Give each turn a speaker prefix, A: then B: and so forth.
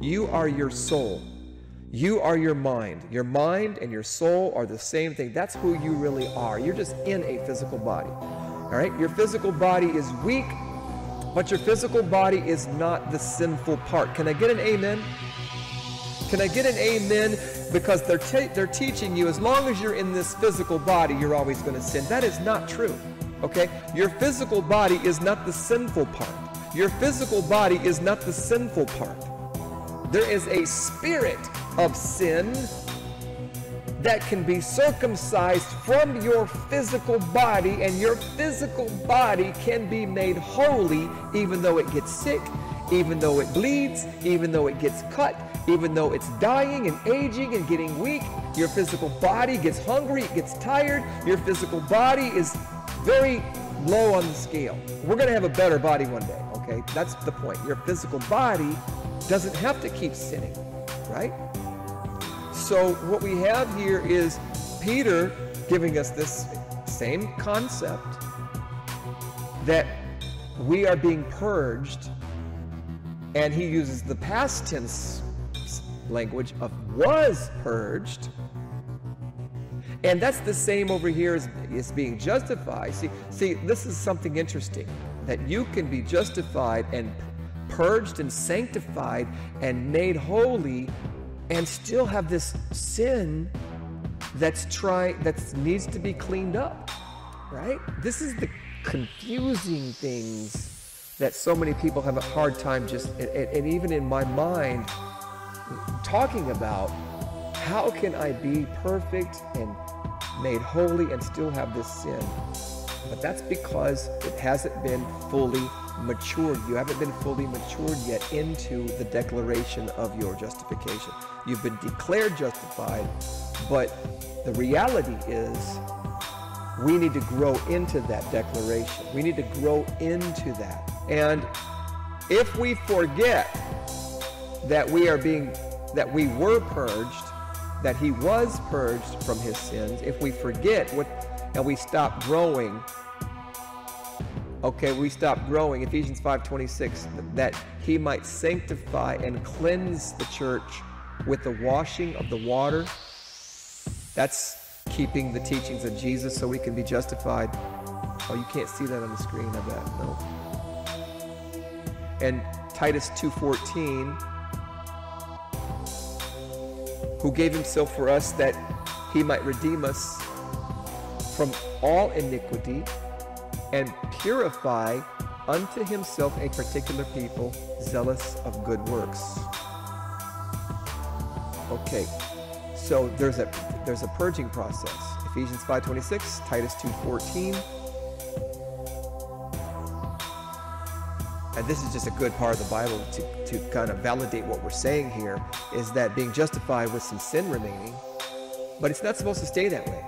A: You are your soul. You are your mind. Your mind and your soul are the same thing. That's who you really are. You're just in a physical body. All right? Your physical body is weak, but your physical body is not the sinful part. Can I get an amen? Can I get an amen? Because they're teaching you as long as you're in this physical body, you're always going to sin. That is not true. Okay? Your physical body is not the sinful part. Your physical body is not the sinful part. There is a spirit of sin that can be circumcised from your physical body, and your physical body can be made holy even though it gets sick, even though it bleeds, even though it gets cut, even though it's dying and aging and getting weak. Your physical body gets hungry, it gets tired. Your physical body is very low on the scale. We're going to have a better body one day, okay? That's the point. Your physical body doesn't have to keep sinning, right? So what we have here is Peter giving us this same concept that we are being purged, and he uses the past tense language of was purged, and that's the same over here as being justified. See, this is something interesting, that you can be justified and purged and sanctified and made holy and still have this sin that needs to be cleaned up, right? This is the confusing things that so many people have a hard time and even in my mind talking about. How can I be perfect and made holy and still have this sin? But that's because it hasn't been fully matured. You haven't been fully matured yet into the declaration of your justification. You've been declared justified, but the reality is we need to grow into that declaration. We need to grow into that. And if we forget that we were purged, that he was purged from his sins, if we forget and we stop growing, okay, we stop growing, Ephesians 5:26, that he might sanctify and cleanse the church with the washing of the water. That's keeping the teachings of Jesus so we can be justified. Oh, you can't see that on the screen, I bet. No. And Titus 2:14, who gave himself for us that he might redeem us from all iniquity and purify unto himself a particular people, zealous of good works. Okay, so there's a purging process. Ephesians 5:26, Titus 2:14. And this is just a good part of the Bible to kind of validate what we're saying here, is that being justified with some sin remaining, but it's not supposed to stay that way.